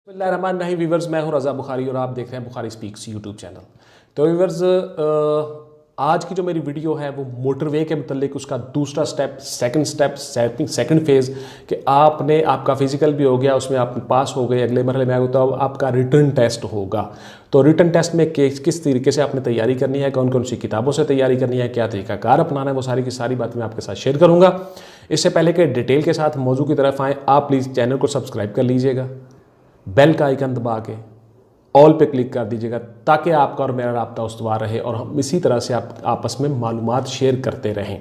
बिस्मिल्लाहिर्रहमानिर्रहीम वीवर्स, मैं हूं रज़ा बुखारी और आप देख रहे हैं बुखारी स्पीक्स यूट्यूब चैनल। तो वीवर्स, आज की जो मेरी वीडियो है वो मोटरवे के मतलब उसका दूसरा स्टेप, सेकंड फेज़ कि आपका फिजिकल भी हो गया, उसमें आप पास हो गए, अगले मरहले में आए तो अब आपका रिटर्न टेस्ट होगा। तो रिटर्न टेस्ट में किस तरीके से आपने तैयारी करनी है, कौन कौन सी किताबों से तैयारी करनी है, क्या तरीकाकार अपनाना है, वो सारी की सारी बातें मैं आपके साथ शेयर करूँगा। इससे पहले कि डिटेल के साथ मौजू की तरफ आएँ, आप प्लीज़ चैनल को सब्सक्राइब कर लीजिएगा, बेल का आइकन दबा के ऑल पे क्लिक कर दीजिएगा ताकि आपका और मेरा राब्ता उस्तवार रहे और हम इसी तरह से आप आपस में मालूमात शेयर करते रहें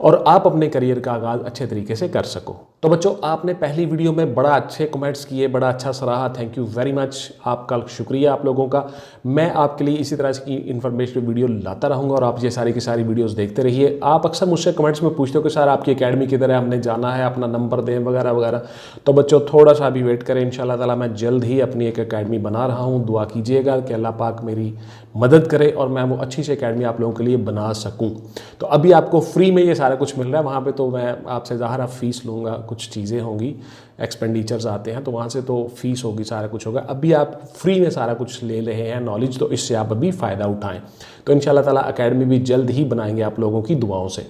और आप अपने करियर का आगाज़ अच्छे तरीके से कर सको। तो बच्चों, आपने पहली वीडियो में बड़ा अच्छे कमेंट्स किए, बड़ा अच्छा सराहा, थैंक यू वेरी मच, आपका शुक्रिया आप लोगों का। मैं आपके लिए इसी तरह की इन्फॉर्मेशन वीडियो लाता रहूँगा और आप ये सारी की सारी वीडियोस देखते रहिए। आप अक्सर मुझसे कमेंट्स में पूछते हो कि सर आपकी एकेडमी किधर है, हमने जाना है, अपना नंबर दें वगैरह वगैरह। तो बच्चों, थोड़ा सा भी वेट करें, इंशाल्लाह ताला मैं जल्द ही अपनी एक एकेडमी बना रहा हूँ। दुआ कीजिएगा कि अल्लाह पाक मेरी मदद करे और मैं वो अच्छी सी एकेडमी आप लोगों के लिए बना सकूँ। तो अभी आपको फ्री में ये सारा कुछ मिल रहा है, वहाँ पे तो मैं आपसे ज़ाहिर फ़ीस लूँगा, कुछ चीज़ें होंगी, एक्सपेंडिचर्स आते हैं तो वहाँ से तो फ़ीस होगी, सारा कुछ होगा। अभी आप फ्री में सारा कुछ ले रहे हैं नॉलेज, तो इससे आप अभी फ़ायदा उठाएं। तो इंशाल्लाह ताला एकेडमी भी जल्द ही बनाएंगे आप लोगों की दुआओं से।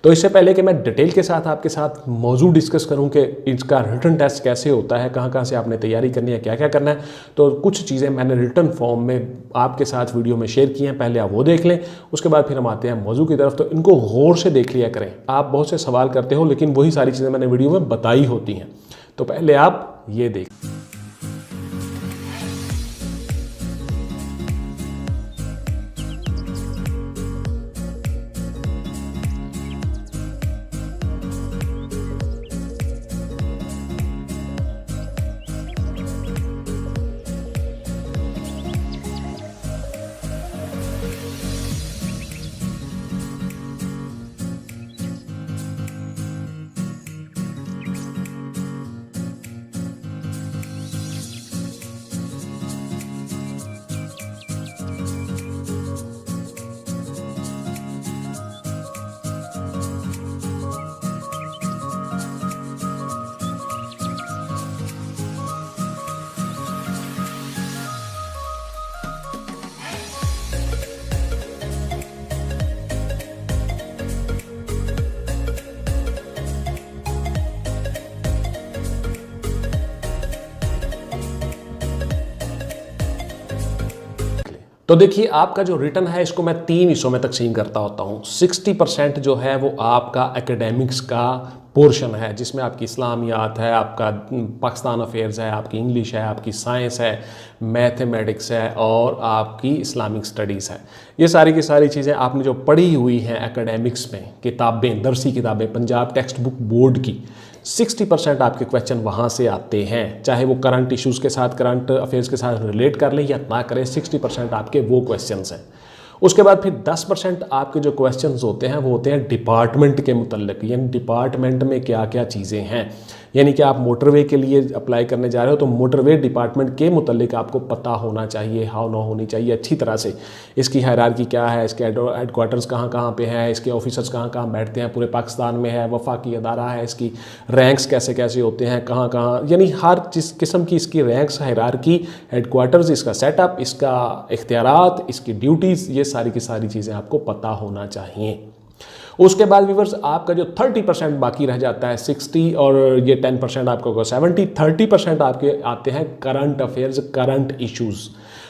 तो इससे पहले कि मैं डिटेल के साथ आपके साथ मौजूद डिस्कस करूं कि इसका रिटर्न टेस्ट कैसे होता है, कहाँ कहाँ से आपने तैयारी करनी है, क्या क्या करना है, तो कुछ चीज़ें मैंने रिटर्न फॉर्म में आपके साथ वीडियो में शेयर की हैं, पहले आप वो देख लें, उसके बाद फिर हम आते हैं मौजू की तरफ। तो इनको गौर से देख लिया करें। आप बहुत से सवाल करते हो लेकिन वही सारी चीज़ें मैंने वीडियो में बताई होती हैं, तो पहले आप ये देख। तो देखिए, आपका जो रिटर्न है इसको मैं 3 हिस्सों में तकसीम करता होता हूँ। 60% जो है वो आपका एकेडमिक्स का पोर्शन है, जिसमें आपकी इस्लामियात है, आपका पाकिस्तान अफेयर्स है, आपकी इंग्लिश है, आपकी साइंस है, मैथमेटिक्स है और आपकी इस्लामिक स्टडीज़ है। ये सारी की सारी चीज़ें आपने जो पढ़ी हुई हैं एकेडमिक्स में, किताबें, दरसी किताबें, पंजाब टेक्स्ट बुक बोर्ड की, 60% आपके क्वेश्चन वहाँ से आते हैं, चाहे वो करंट इश्यूज़ के साथ, करंट अफेयर्स के साथ रिलेट कर लें या ना करें, 60% आपके वो क्वेश्चंस हैं। उसके बाद फिर 10% आपके जो क्वेश्चंस होते हैं वो होते हैं डिपार्टमेंट के मुतल्लिक, यानी डिपार्टमेंट में क्या क्या चीज़ें हैं। यानी कि आप मोटरवे के लिए अप्लाई करने जा रहे हो तो मोटरवे डिपार्टमेंट के मुतल्लिक आपको पता होना चाहिए, हाउ नो होनी चाहिए अच्छी तरह से। इसकी हायरार्की क्या है, इसके हेडक्वार्टर्स कहाँ कहाँ पे हैं, इसके ऑफिसर्स कहाँ कहाँ बैठते हैं, पूरे पाकिस्तान में है, वफाकी अदारा है, इसकी रैंक्स कैसे कैसे होते हैं, कहाँ कहाँ, यानी हर किस्म की इसकी रैंक्स, हायरार्की, हेडक्वार्टर्स, इसका सेटअप, इसका इख्तियारात, इसकी ड्यूटीज़, ये सारी की सारी चीज़ें आपको पता होना चाहिए। उसके बाद व्यूअर्स, आपका जो 30% बाकी रह जाता है, 60 और ये 10% आपका होगा 70, 30% आपके आते हैं करंट अफेयर्स, करंट इश्यूज़।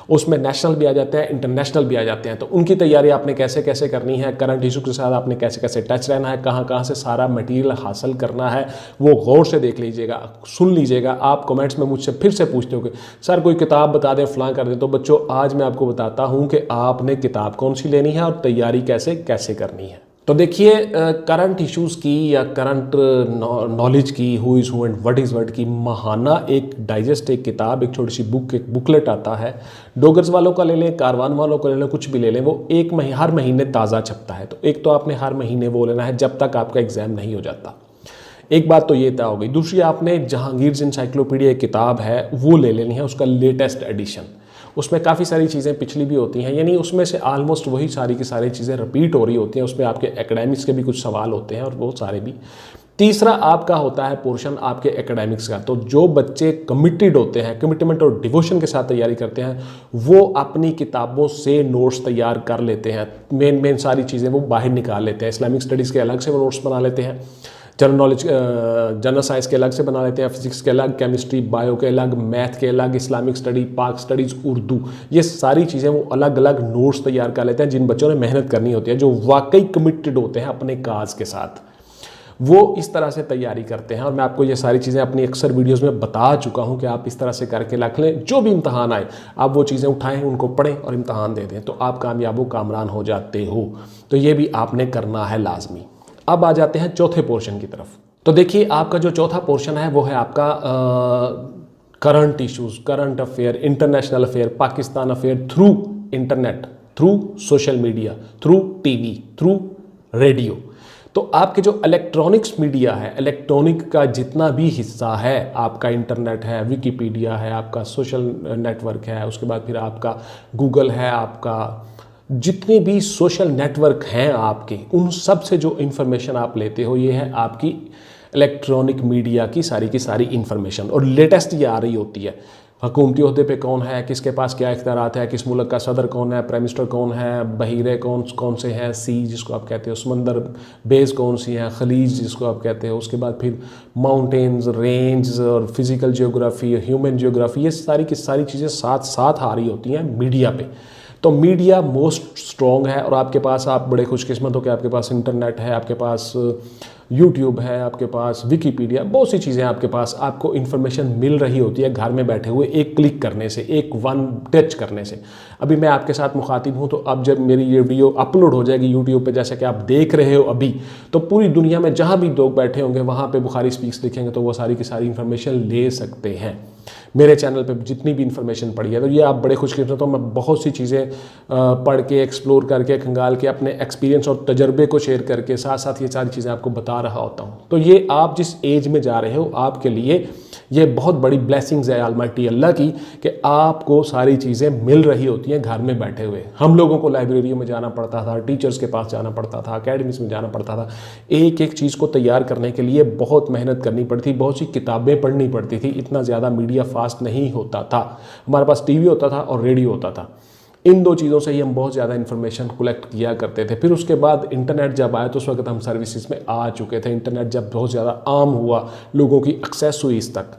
उसमें नेशनल भी आ जाते हैं, इंटरनेशनल भी आ जाते हैं। तो उनकी तैयारी आपने कैसे कैसे करनी है, करंट इशू के साथ आपने कैसे कैसे टच रहना है, कहाँ कहाँ से सारा मटेरियल हासिल करना है, वो गौर से देख लीजिएगा, सुन लीजिएगा। आप कमेंट्स में मुझसे फिर से पूछते हो कि सर कोई किताब बता दें, फलां कर दें। तो बच्चों, आज मैं आपको बताता हूँ कि आपने किताब कौन सी लेनी है और तैयारी कैसे कैसे करनी है। तो देखिए, करंट इश्यूज़ की या करंट नॉलेज की, who is who and what is what की माहाना एक डाइजेस्ट, एक किताब, एक छोटी सी बुक, एक बुकलेट आता है। डोगर्स वालों का ले लें, कारवान वालों का ले लें, कुछ भी ले लें, वो हर महीने ताज़ा छपता है। तो एक तो आपने हर महीने वो लेना है जब तक आपका एग्ज़ाम नहीं हो जाता। एक बात तो ये तय हो गई। दूसरी, आपने जहांगीर इंसाइक्लोपीडिया किताब है वो ले लेनी है, उसका लेटेस्ट एडिशन। उसमें काफ़ी सारी चीज़ें पिछली भी होती हैं, यानी उसमें से आलमोस्ट वही सारी की सारी चीज़ें रिपीट हो रही होती हैं। उसमें आपके एकेडमिक्स के भी कुछ सवाल होते हैं और वो सारे भी तीसरा आपका होता है पोर्शन आपके एकेडमिक्स का। तो जो बच्चे कमिटेड होते हैं, कमिटमेंट और डिवोशन के साथ तैयारी करते हैं, वो अपनी किताबों से नोट्स तैयार कर लेते हैं। मेन सारी चीज़ें वो बाहर निकाल लेते हैं। इस्लामिक स्टडीज़ के अलग से वो नोट्स बना लेते हैं, जनरल नॉलेज जनरल साइंस के अलग से बना लेते हैं, फिजिक्स के अलग, केमिस्ट्री बायो के अलग, मैथ के अलग, इस्लामिक स्टडी, पाक स्टडीज़, उर्दू, ये सारी चीज़ें वो अलग अलग नोट्स तैयार कर लेते हैं। जिन बच्चों ने मेहनत करनी होती है, जो वाकई कमिटेड होते हैं अपने काज के साथ, वो इस तरह से तैयारी करते हैं। और मैं आपको ये सारी चीज़ें अपनी अक्सर वीडियोस में बता चुका हूँ कि आप इस तरह से करके रख लें, जो भी इम्तहान आए आप वो चीज़ें उठाएं, उनको पढ़ें और इम्तहान दे दें, तो आप कामयाब कामरान हो जाते हो। तो ये भी आपने करना है लाजमी। अब आ जाते हैं चौथे पोर्शन की तरफ। तो देखिए, आपका जो चौथा पोर्शन है वो है आपका current issues, current affair, international affair, Pakistan affair through internet, through social media, through TV, through radio. तो आपके जो इलेक्ट्रॉनिक्स मीडिया है, इलेक्ट्रॉनिक का जितना भी हिस्सा है, आपका इंटरनेट है, विकिपीडिया है, आपका सोशल नेटवर्क है, उसके बाद फिर आपका गूगल है, आपका जितने भी सोशल नेटवर्क हैं आपके, उन सब से जो इन्फॉर्मेशन आप लेते हो, ये है आपकी इलेक्ट्रॉनिक मीडिया की सारी इंफॉर्मेशन। और लेटेस्ट ये आ रही होती है, हुकूमती ओहदे पे कौन है, किसके पास क्या इख्तियारात है, किस मुल्क का सदर कौन है, प्राइम मिनिस्टर कौन है, बहीरे कौन से हैं, सी जिसको आप कहते हो, समंदर बेस कौन सी है, खलीज जिसको आप कहते हो, उसके बाद फिर माउंटेन्स, रेंज और फिज़िकल जियोग्राफी, ह्यूमन जियोग्राफी, ये सारी की सारी चीज़ें साथ साथ आ रही होती हैं मीडिया पे। तो मीडिया मोस्ट स्ट्रॉन्ग है। और आपके पास, आप बड़े खुशकिस्मत हो कि आपके पास इंटरनेट है, आपके पास यूट्यूब है, आपके पास विकिपीडिया, बहुत सी चीज़ें आपके पास, आपको इन्फॉर्मेशन मिल रही होती है घर में बैठे हुए, एक क्लिक करने से, एक वन टच करने से। अभी मैं आपके साथ मुखातिब हूँ, तो अब जब मेरी ये वीडियो अपलोड हो जाएगी यूट्यूब पे, जैसे कि आप देख रहे हो अभी, तो पूरी दुनिया में जहाँ भी लोग बैठे होंगे वहाँ पे बुखारी स्पीक्स लिखेंगे तो वो सारी की सारी इन्फॉर्मेशन ले सकते हैं। मेरे चैनल पे जितनी भी इन्फॉर्मेशन पड़ी है, तो ये आप बड़े खुशकिस्मत हो। मैं बहुत सी चीज़ें पढ़ के, एक्सप्लोर करके, खंगाल के, अपने एक्सपीरियंस और तजर्बे को शेयर करके साथ साथ ये सारी चीज़ें आपको बता रहा होता हूँ। तो ये आप जिस एज में जा रहे हो, आपके लिए ये बहुत बड़ी ब्लेसिंग्स है ऑलमाइटी अल्लाह की, कि आपको सारी चीज़ें मिल रही होती हैं घर में बैठे हुए। हम लोगों को लाइब्रेरियों में जाना पड़ता था, टीचर्स के पास जाना पड़ता था, अकेडमीज में जाना पड़ता था, एक एक चीज़ को तैयार करने के लिए बहुत मेहनत करनी पड़ती, बहुत सी किताबें पढ़नी पड़ती थी, इतना ज़्यादा मीडिया फास्ट नहीं होता था। हमारे पास टीवी होता था और रेडियो होता था, इन दो चीज़ों से ही हम बहुत ज़्यादा इन्फॉर्मेशन कलेक्ट किया करते थे। फिर उसके बाद इंटरनेट जब आया तो उस वक्त हम सर्विसेज में आ चुके थे। इंटरनेट जब बहुत ज़्यादा आम हुआ, लोगों की एक्सेस हुई इस तक,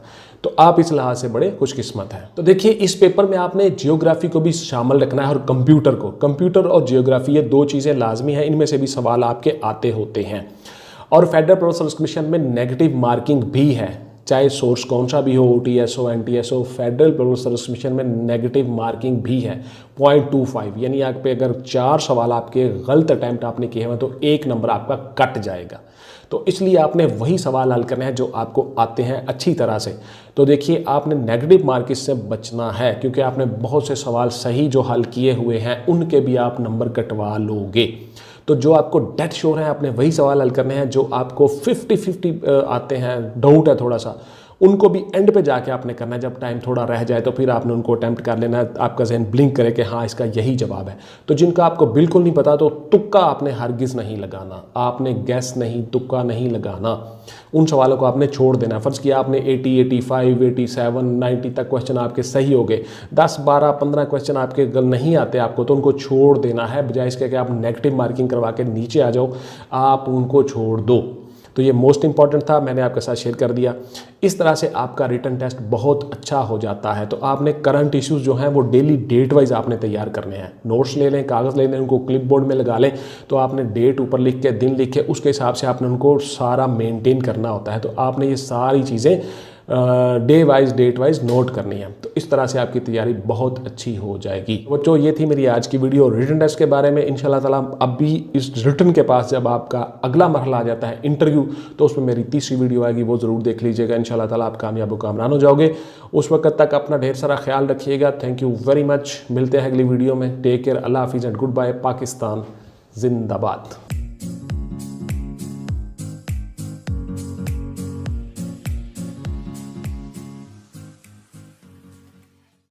तो आप इस लिहाज से बड़े खुशकिस्मत हैं। तो देखिए, इस पेपर में आपने जियोग्राफी को भी शामिल रखना है और कंप्यूटर को। कंप्यूटर और जियोग्राफी ये दो चीज़ें लाजमी हैं, इनमें से भी सवाल आपके आते होते हैं। और फेडरल पब्लिक सर्विस कमीशन में नेगेटिव मार्किंग भी है, चाहे सोर्स कौन सा भी हो, OTS हो, NTS हो, फेडरल पब्लिक सर्विस कमीशन में नेगेटिव मार्किंग भी है 0.25। यानी आप पे अगर 4 सवाल आपके गलत अटैम्प्ट आपने किए हैं तो 1 नंबर आपका कट जाएगा। तो इसलिए आपने वही सवाल हल करने हैं जो आपको आते हैं अच्छी तरह से। तो देखिए, आपने नेगेटिव मार्क से बचना है, क्योंकि आपने बहुत से सवाल सही जो हल किए हुए हैं उनके भी आप नंबर कटवा लोगे। तो जो आपको डेड श्योर है, आपने वही सवाल हल करने हैं। जो आपको 50-50 आते हैं, डाउट है थोड़ा सा, उनको भी एंड पे जाके आपने करना है। जब टाइम थोड़ा रह जाए तो फिर आपने उनको अटैम्प्ट कर लेना है, आपका जहन ब्लिंक करे कि हाँ इसका यही जवाब है। तो जिनका आपको बिल्कुल नहीं पता, तो तुक्का आपने हरगिज़ नहीं लगाना, आपने गैस नहीं, तुक्का नहीं लगाना। उन सवालों को आपने छोड़ देना। फ़र्ज़ किया आपने 80, 85, 87, 90 तक क्वेश्चन आपके सही हो गए, 10, 12, 15 क्वेश्चन आपके गल नहीं आते आपको, तो उनको छोड़ देना है। बजाय इसके कि आप नेगेटिव मार्किंग करवा के नीचे आ जाओ, आप उनको छोड़ दो। तो ये मोस्ट इंपॉर्टेंट था, मैंने आपके साथ शेयर कर दिया। इस तरह से आपका रिटन टेस्ट बहुत अच्छा हो जाता है। तो आपने करंट इश्यूज़ जो हैं वो डेली डेट वाइज आपने तैयार करने हैं। नोट्स ले लें, कागज़ ले लें, उनको क्लिप बोर्ड में लगा लें। तो आपने डेट ऊपर लिख के, दिन लिख के, उसके हिसाब से आपने उनको सारा मेंटेन करना होता है। तो आपने ये सारी चीज़ें day wise, date wise note करनी है। तो इस तरह से आपकी तैयारी बहुत अच्छी हो जाएगी। बच्चों, ये थी मेरी आज की वीडियो रिटन टेस्ट के बारे में। इंशाल्लाह ताला अभी इस रिटन के पास जब आपका अगला मरहला आ जाता है इंटरव्यू, तो उसमें मेरी तीसरी वीडियो आएगी, वो ज़रूर देख लीजिएगा। इंशाल्लाह ताला आप कामयाब कामरान हो जाओगे। उस वक्त तक अपना ढेर सारा ख्याल रखिएगा। Thank you very much. मिलते हैं अगली वीडियो में। टेक केयर, अल्लाह हाफिज़ एंड गुड बाय। पाकिस्तान जिंदाबाद।